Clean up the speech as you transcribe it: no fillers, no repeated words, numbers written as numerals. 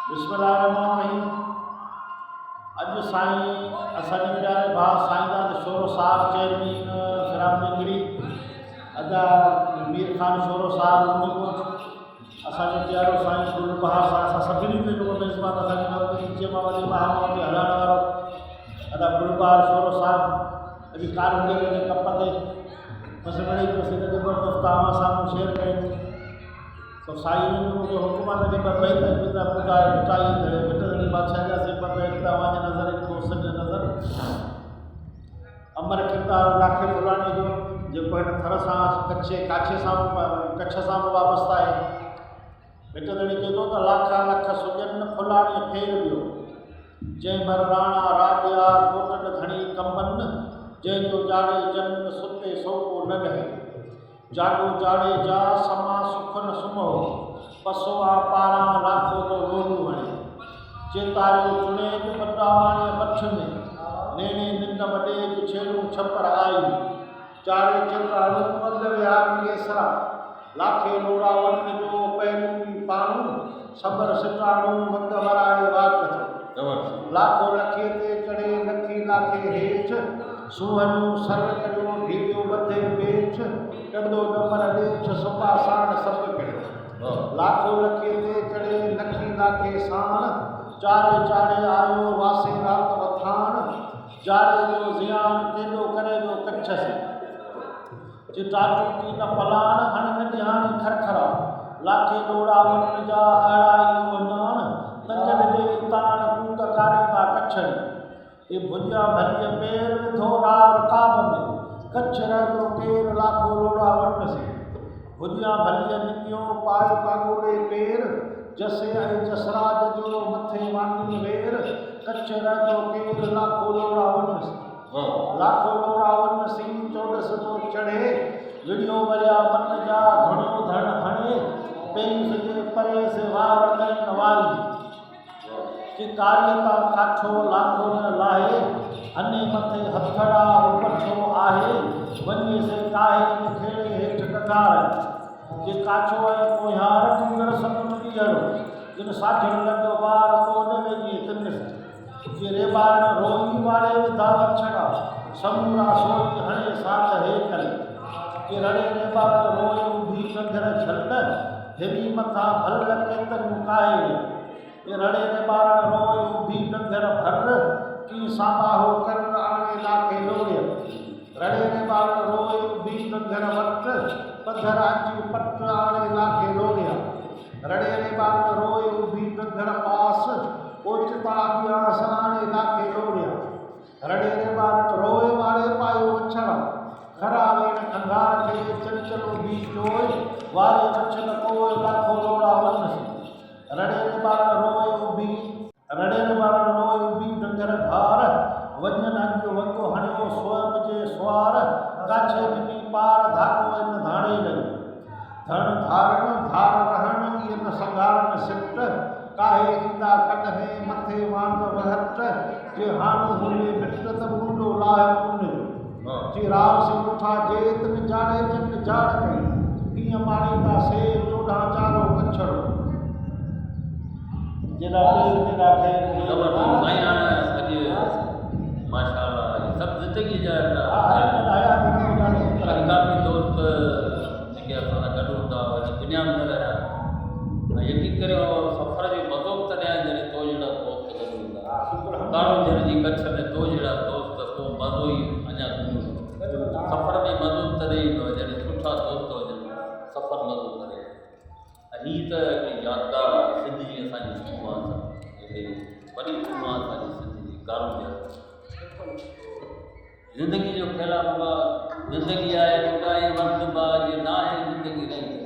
बिस्मिल्लाहिर्रहमानिर्रहीम। अॼु साईं असांजे प्यारे भाउ साईंदाद शोरो साहब चेयरमैन फिरामगिरी अदा मीर खान शोरो साहब उनकोट असांजो प्यारो साईं गुल बहार साहब असां सभिनी खे जेको मेज़बान असांजे नीचे मां वॾे महामां ते हलण वारो अदा गुल बहार शोरो साहब अॼु कारगिल जे कप ते मसमड़ी जो सिंध ज़बरदस्त आमा साम्हूं शेयर कयूं तो साईं जो हुकूमत के पर भाई तक पिता पूजा मिटाई दे बेटे बादशाह जा से पर एकता वाज नजर एक दोस्त के नजर अमर किरदार लाखे फुलानी जो जो इन थर सा काछे सा कच्छ सा वाबस्ता है बेटे के तो लाखा लख सुजन फुलानी फेर दियो जै भर राणा राजा कोटन धणी कंबन जै जो जाड़े जन सुते सोको न रहे जागो जाड़े जा समा सुखन सुमो पसवा पारा लाखो तो लोलू हणे चेतारो चुने पटावाने पछ में नेने निंद वडे छेड़ू छपर आई चारे चेतारो पद विहार केसरा लाखे लोड़ा वन जो पहलू पाणू सबर सिटाणू वंद वराए वाच लाखो लखे ते चढ़े लखी लाखे हेठ सुहनू सर करियो ढीलियो बधे बेठ कंदो डमर डेठ सुपा साण सब कहिड़ो लाखो लखे ते चढ़े लखी लाखे साण चारे चारे आयो वासे रात वथाण जाड़े जो ज़ियान केॾो करे जो कच्छ से चिटाटू की न पलाण हण न ध्यान खरखरा लाखे लोड़ा वन जा अड़ाई वञाण तंजन ॾे ताण कूक कारेंदा कच्छड़ी ये भुजिया भरिय पेर थोड़ा रकाब में कच्छ रहंदो केर लाखो लोड़ा वन से भुजिया भरिय निकियो पाए पागोड़े पेर जसे ऐं जसराज जो मथे वांगी वेर कच्छ रहंदो केर लाखो लोड़ा वन से लाखो लोड़ा वन सिंह चौदस तो चढ़े विड़ियो वरिया मन जा घणो धन हणे पेई सजे परे से वार कन वारी कि कार्यता काठो लाखो न लाहे अने मथे हथड़ा उपठो आहे वञे से काहे खेड़े हेठ कगार जे काठो है कोहार कुंगर समुंडी जड़ो जिन साजन लॻो बार को न वेजी तिन जे रेबार रोई वाले विधा वछड़ा समूरा सोई हणे साथ हे करे कि रड़े रेबार रोई उभी कंधर छल हेवी मथा भल केतर मुकाए ये रड़े ने बारण रोए उभी डंगर भर की साबाहो कर आने लाखे लोड़े रड़े ने बारण रोए उभी डंगर वट पत्थर आची पट आने लाखे लोड़े रड़े ने बारण रोए उभी डंगर पास ओचता अभ्यास आने लाखे लोड़े रड़े ने बारण रोए वाले पायो वछड़ा खरावे न खंगार के चंचलो भी जोए वारे वचन कोए लाखो लोड़ा वन रड़े ने बारण रोए उभी डंगर भार वजन अंजो वको हणियो सोयम जे स्वार काछे बिनी पार धाको इन धाणे लॻो धन धारण धार रहण इन संगारण सिट काहे ईंदा कॾहिं मथे वांद वहट जे हाणो हुने मिट त मुंडो लाहे मुन जो जे राम से उठा जेत में जाड़े जन जाड़ कई कीअं माणींदा से चोॾहं चारो कछड़ो जेड़ा पेर जेड़ा खैर जबरदस्त साईं अॼु माशाअल्लाह ये सब ज़िंदगी जा काफ़ी दोस्त जेके असां सां गॾु हूंदा हुआ दुनिया में न रहिया ऐं यकीन करियो सफ़र जो मज़ो बि तॾहिं आहे जॾहिं तो जहिड़ा दोस्त गॾु हूंदा काणू जहिड़े जी कच्छ में तो जहिड़ा दोस्त को मज़ो ई अञा सफ़र में मज़ो तॾहिं ईंदो आहे जॾहिं सुठा दोस्त हुजनि सफ़र मज़ो करे ऐं हीअ त हिकिड़ी यादगार सिंध जी असांजी शुरूआत आहे वॾी शुरूआत असांजी सिंध जी कारूं ज़िंदगी जो खेला बाबा ज़िंदगी आहे लुटाई वक़्त बा जे ना आहे ज़िंदगी रही